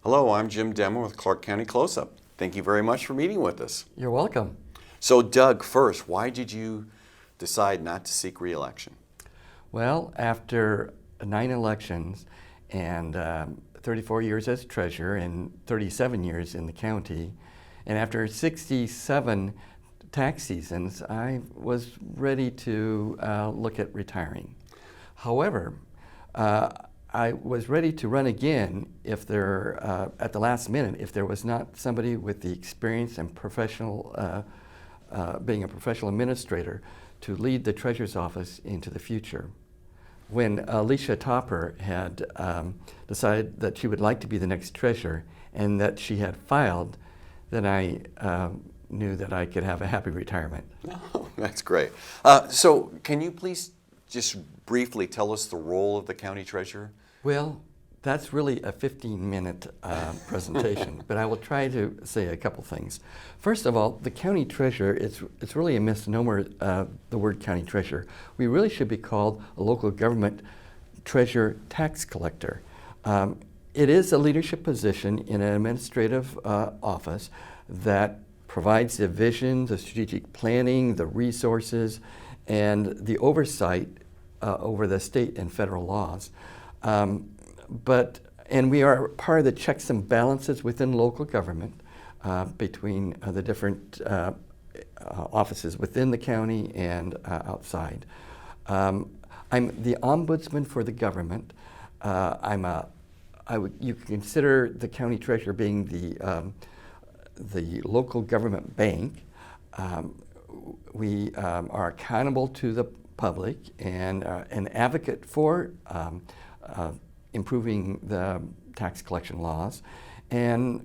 Hello, I'm Jim Demmer with Clark County Close-Up. Thank you very much for meeting with us. You're welcome. So Doug, first, why did you decide not to seek re-election? Well, after 9 elections and 34 years as treasurer and 37 years in the county, and after 67 tax seasons, I was ready to look at retiring. However, I was ready to run again if there, at the last minute, if there was not somebody with the experience and professional, being a professional administrator to lead the treasurer's office into the future. When Alicia Topper had decided that she would like to be the next treasurer and that she had filed, then I knew that I could have a happy retirement. Oh, that's great. So can you please just briefly tell us the role of the county treasurer? Well, that's really a 15-minute presentation, but I will try to say a couple things. First of all, the county treasurer, it's really a misnomer, the word county treasurer. We really should be called a local government treasurer tax collector. It is a leadership position in an administrative office that provides the vision, the strategic planning, the resources, and the oversight over the state and federal laws. And we are part of the checks and balances within local government between the different offices within the county and outside. I'm the ombudsman for the government. You can consider the county treasurer being the local government bank. We are accountable to the public and an advocate for improving the tax collection laws, and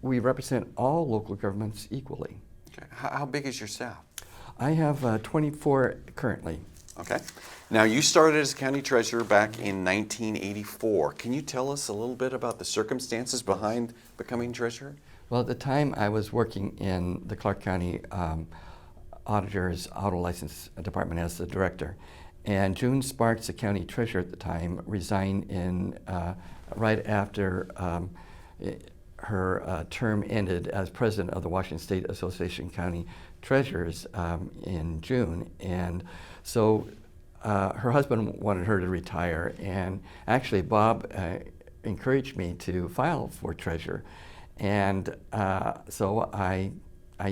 we represent all local governments equally. Okay. How big is your staff? I have 24 currently. Okay. Now, you started as county treasurer back in 1984. Can you tell us a little bit about the circumstances behind becoming treasurer? Well, at the time I was working in the Clark County Auditor's Auto License Department as the director. And June Sparks, the county treasurer at the time, resigned right after her term ended as president of the Washington State Association of County Treasurers in June. And so her husband wanted her to retire, and actually Bob encouraged me to file for treasurer. And so I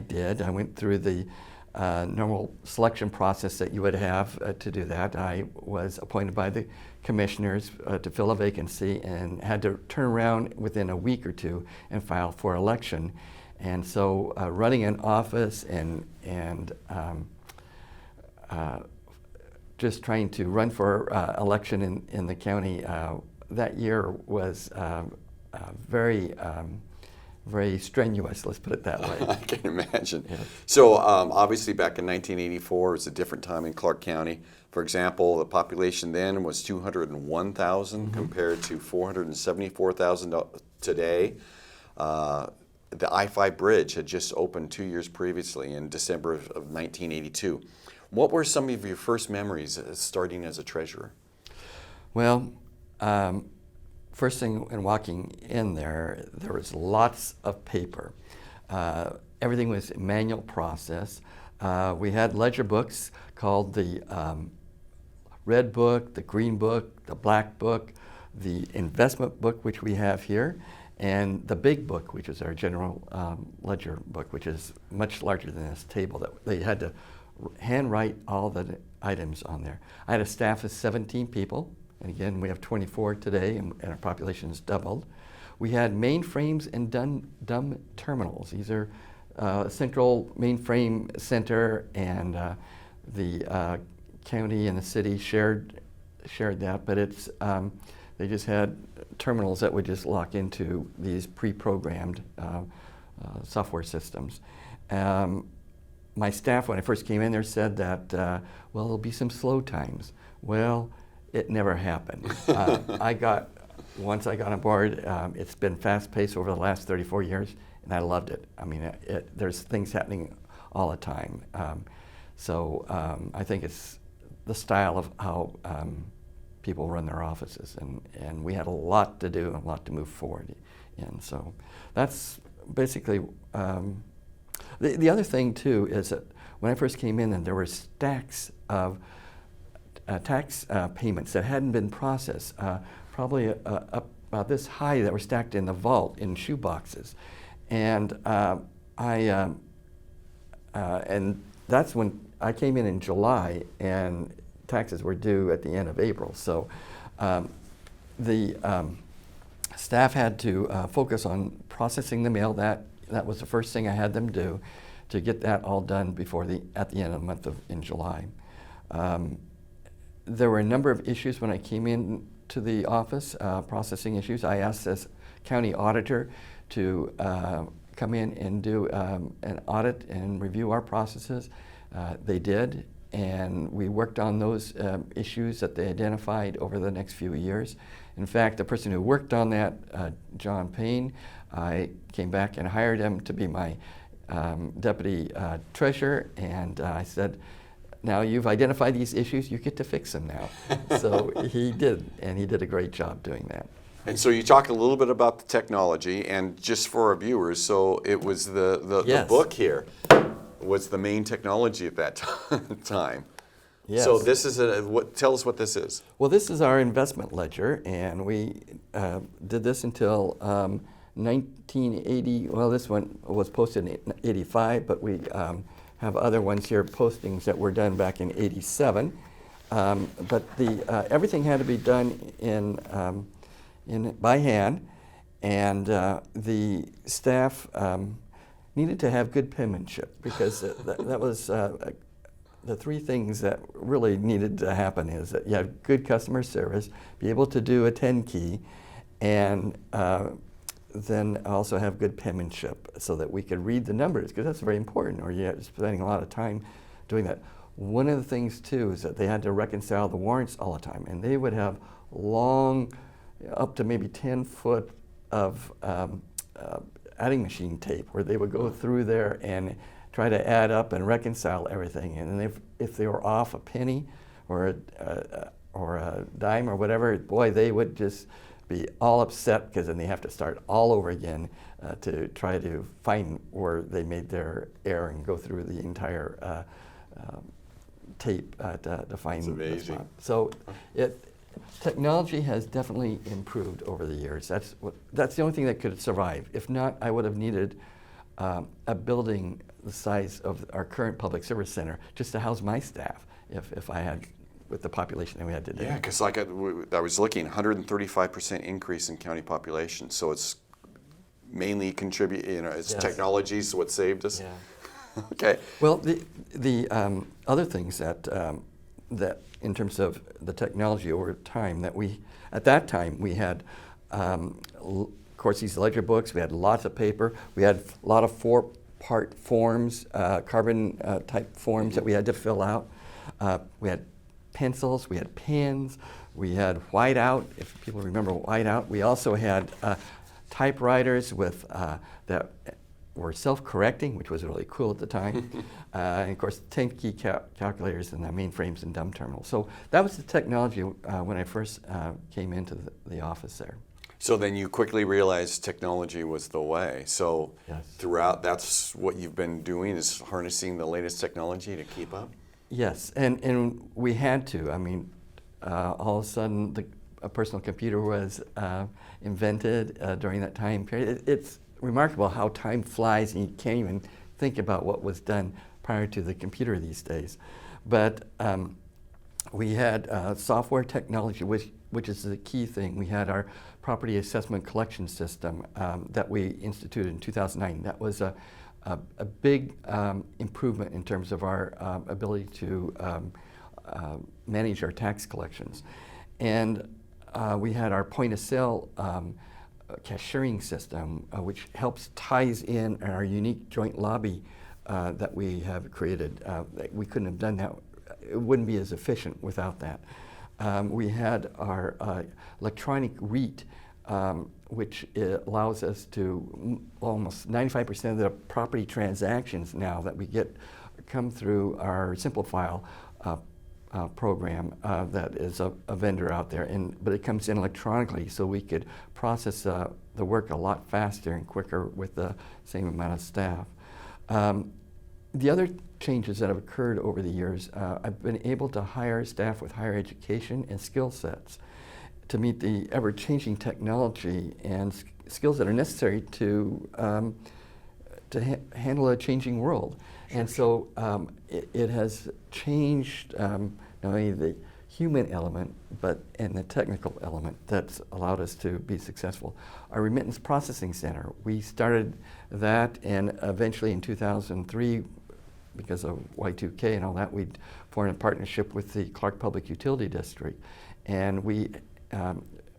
did. I went through the normal selection process that you would have to do that. I was appointed by the commissioners to fill a vacancy and had to turn around within a week or two and file for election. And so running an office and just trying to run for election in the county that year was very strenuous, let's put it that way. I can imagine. Yeah. So obviously back in 1984, it was a different time in Clark County. For example, the population then was 201,000 compared to 474,000 today. The I-5 bridge had just opened 2 years previously in December of 1982. What were some of your first memories starting as a treasurer? Well, first thing in walking in there was lots of paper. Everything was manual process. We had ledger books called the red book, the green book, the black book, the investment book, which we have here, and the big book, which is our general ledger book, which is much larger than this table. That they had to handwrite all the items on there. I had a staff of 17 people. And again, we have 24 today, and our population has doubled. We had mainframes and dumb terminals. These are central mainframe center, and the county and the city shared that. But it's they just had terminals that would just lock into these pre-programmed software systems. My staff, when I first came in there, said that well, there'll be some slow times. Well, it never happened. Once I got on board, it's been fast-paced over the last 34 years, and I loved it. I mean, there's things happening all the time. I think it's the style of how people run their offices, and we had a lot to do and a lot to move forward in. So that's basically, the other thing too is that when I first came in, and there were stacks of tax payments that hadn't been processed, probably up about this high, that were stacked in the vault in shoe boxes. And and that's when I came in July, and taxes were due at the end of April. So the staff had to focus on processing the mail. That was the first thing I had them do, to get that all done before at the end of the month in July. There were a number of issues when I came in to the office, processing issues. I asked this county auditor to come in and do an audit and review our processes. They did, and we worked on those issues that they identified over the next few years. In fact, the person who worked on that, John Payne, I came back and hired him to be my deputy treasurer, and I said, now you've identified these issues, you get to fix them now. So he did, and he did a great job doing that. And so you talk a little bit about the technology, and just for our viewers, so it was the Yes. book here was the main technology at that time. Yes. So this is tell us what this is. Well, this is our investment ledger, and we did this until 1980. Well, this one was posted in 85, but we have other ones here, postings that were done back in 87. But everything had to be done by hand, and the staff needed to have good penmanship, because that was the three things that really needed to happen, is that you have good customer service, be able to do a 10 key, and then also have good penmanship so that we could read the numbers, because that's very important, or you're spending a lot of time doing that. One of the things too is that they had to reconcile the warrants all the time, and they would have long, up to maybe 10 foot of adding machine tape, where they would go through there and try to add up and reconcile everything. And if they were off a penny or a dime or whatever, boy, they would just be all upset, because then they have to start all over again to try to find where they made their error and go through the entire tape to find the spot. So technology has definitely improved over the years. That's the only thing that could survive. If not, I would have needed a building the size of our current public service center just to house my staff, if I had, with the population that we had today. Yeah, because like I was looking, 135% increase in county population. So it's mainly it's Yes. technology is what saved us. Yeah. Okay. Well, the other things that in terms of the technology over time, at that time we had, of course, these ledger books. We had lots of paper. We had a lot of 4-part forms, carbon type forms that we had to fill out. We had pencils, we had pens, we had whiteout, if people remember whiteout. We also had typewriters that were self-correcting, which was really cool at the time. And of course, 10-key calculators and the mainframes and dumb terminals. So that was the technology when I first came into the office there. So then you quickly realized technology was the way. So Yes. throughout, that's what you've been doing, is harnessing the latest technology to keep up? Yes, and we had to. I mean, all of a sudden, a personal computer was invented during that time period. It's remarkable how time flies, and you can't even think about what was done prior to the computer these days. But we had software technology, which is the key thing. We had our property assessment collection system that we instituted in 2009. That was a big improvement in terms of our ability to manage our tax collections. And we had our point of sale cashiering system, which ties in our unique joint lobby that we have created. We couldn't have done that. It wouldn't be as efficient without that. We had our electronic REIT, which allows us to almost 95% of the property transactions now that we get come through our simple file program that is a vendor out there, but it comes in electronically, so we could process the work a lot faster and quicker with the same amount of staff. The other changes that have occurred over the years, I've been able to hire staff with higher education and skill sets to meet the ever-changing technology and skills that are necessary to handle a changing world. And so it has changed not only the human element, and the technical element that's allowed us to be successful. Our Remittance Processing Center, we started that, and eventually in 2003, because of Y2K and all that, we formed a partnership with the Clark Public Utility District. And we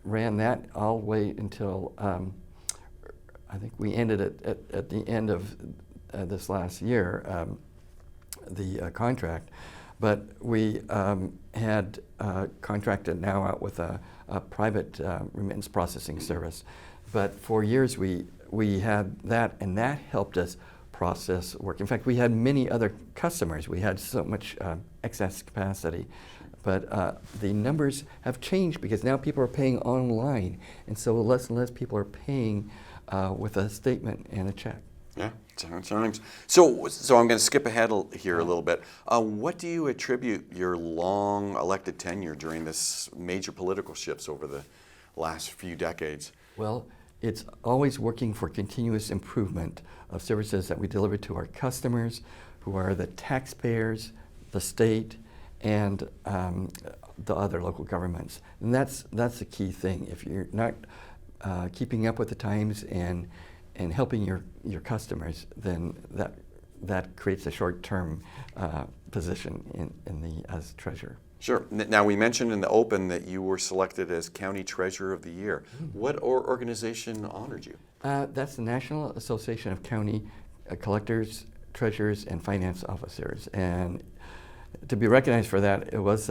ran that all the way until, I think we ended it at the end of this last year, the contract. But we had contracted now out with a private remittance processing service. But for years we had that, and that helped us process work. In fact, we had many other customers. We had so much excess capacity. But the numbers have changed because now people are paying online, and so less and less people are paying with a statement and a check. Yeah, sometimes. So I'm going to skip ahead here a little bit. What do you attribute your long elected tenure during this major political shifts over the last few decades? Well, it's always working for continuous improvement of services that we deliver to our customers, who are the taxpayers, the state, and the other local governments. And that's the key thing. If you're not keeping up with the times and helping your customers, then that creates a short-term position as treasurer. Sure. Now, we mentioned in the open that you were selected as County Treasurer of the Year. What organization honored you? That's the National Association of County Collectors, Treasurers, and Finance Officers. And to be recognized for that, it was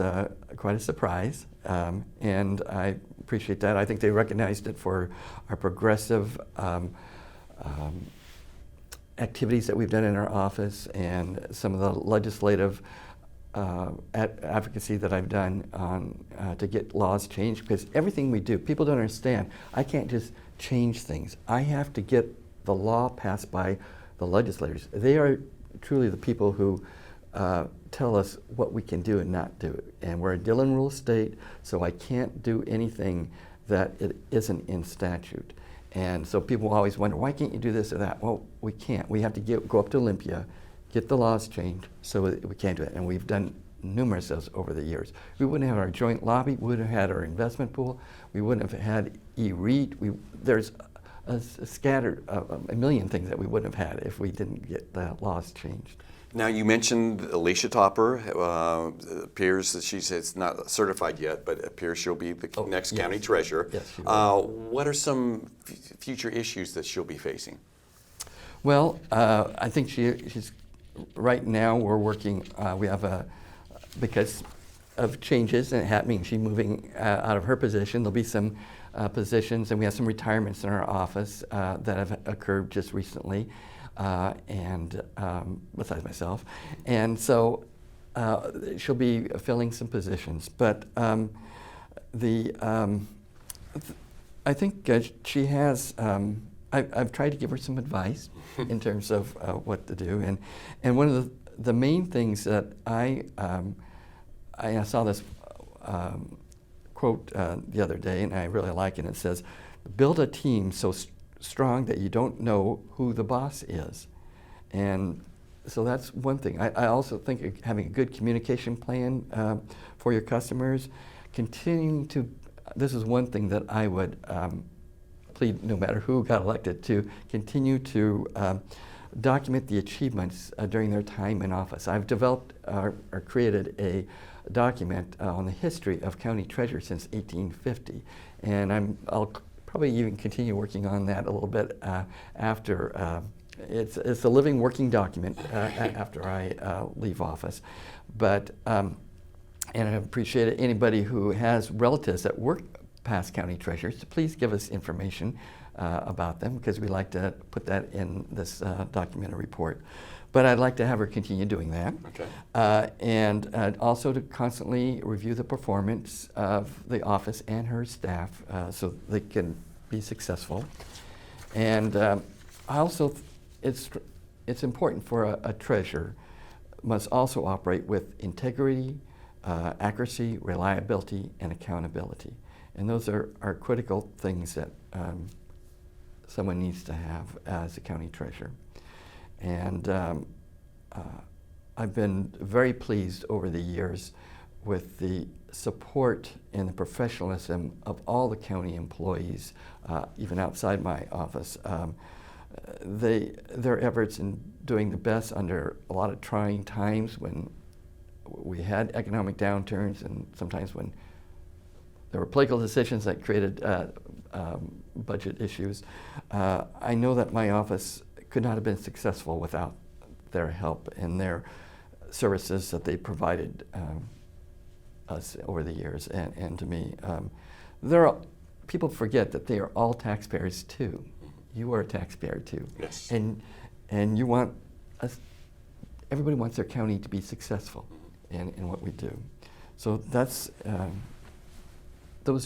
quite a surprise, and I appreciate that. I think they recognized it for our progressive activities that we've done in our office and some of the legislative advocacy that I've done on to get laws changed, because everything we do, people don't understand. I can't just change things. I have to get the law passed by the legislators. They are truly the people who tell us what we can do and not do. And we're a Dillon Rule state, so I can't do anything that it isn't in statute. And so people always wonder, why can't you do this or that? Well, we can't. We have to go up to Olympia, get the laws changed, so we can't do it. And we've done numerous of those over the years. We wouldn't have our joint lobby, we wouldn't have had our investment pool, we wouldn't have had e-REIT. There's a million things that we wouldn't have had if we didn't get the laws changed. Now, you mentioned Alicia Topper. Appears that she's not certified yet, but it appears she'll be the next county treasurer. Yes, she will. What are some future issues that she'll be facing? Well, I think she's right now we're working. We have because of changes happening. She's moving out of her position. There'll be some positions, and we have some retirements in our office that have occurred just recently. And besides myself, and so she'll be filling some positions. But I think she has. I've tried to give her some advice in terms of what to do, and one of the main things that I saw this quote the other day, and I really like it. It says, "Build a team so strong that you don't know who the boss is." And so that's one thing. I also think having a good communication plan for your customers, this is one thing that I would plead, no matter who got elected, to continue to document the achievements during their time in office. I've developed or created a document on the history of county treasurers since 1850, and I'll probably even continue working on that a little bit after. It's a living, working document after I leave office. But and I appreciate anybody who has relatives that work past county treasurers to please give us information about them because we like to put that in this documented report. But I'd like to have her continue doing that. Okay. And also to constantly review the performance of the office and her staff so they can be successful. And also, it's important for a treasurer must also operate with integrity, accuracy, reliability, and accountability. And those are critical things that someone needs to have as a county treasurer. And I've been very pleased over the years with the support and the professionalism of all the county employees, even outside my office. Their efforts in doing the best under a lot of trying times when we had economic downturns and sometimes when there were political decisions that created budget issues. I know that my office could not have been successful without their help and their services that they provided us over the years and to me. People forget that they are all taxpayers too. You are a taxpayer too. Yes. And you want everybody wants their county to be successful in what we do. So those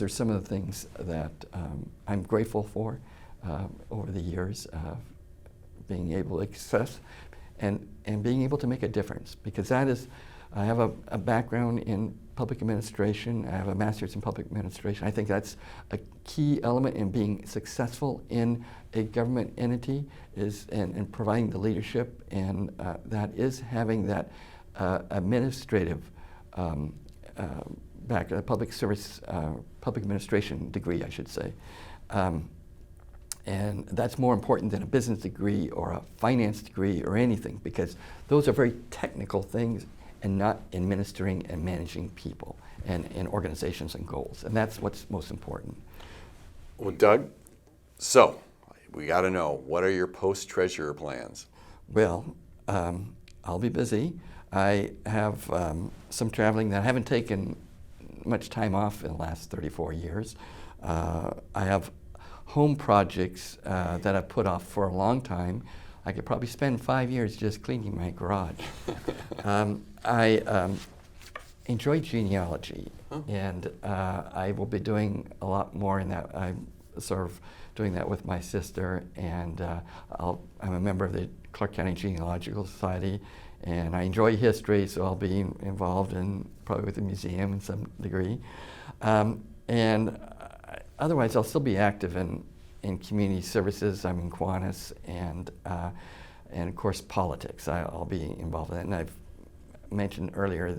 are some of the things that I'm grateful for over the years, being able to access and being able to make a difference, because that is, I have a background in public administration. I have a master's in public administration. I think that's a key element in being successful in a government entity and providing the leadership, and that is having that administrative public service, public administration degree, I should say. And that's more important than a business degree or a finance degree or anything, because those are very technical things and not administering and managing people and organizations and goals. And that's what's most important. Well, Doug, so we got to know, what are your post-treasurer plans? Well, I'll be busy. I have some traveling that I haven't taken much time off in the last 34 years. I have home projects that I've put off for a long time. I could probably spend 5 years just cleaning my garage. I enjoy genealogy, and I will be doing a lot more in that. I'm sort of doing that with my sister, and I'm a member of the Clark County Genealogical Society, and I enjoy history, so I'll be involved in probably with the museum in some degree. And otherwise, I'll still be active in community services. I'm in Kiwanis, and of course politics. I'll be involved in that. And I've mentioned earlier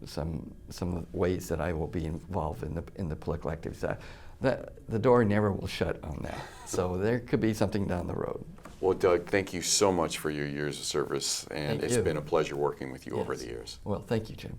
some of the ways that I will be involved in the political activities. The door never will shut on that. So there could be something down the road. Well, Doug, thank you so much for your years of service, and Thank it's you. been a pleasure working with you over Yes. the years. Well, thank you, Jim.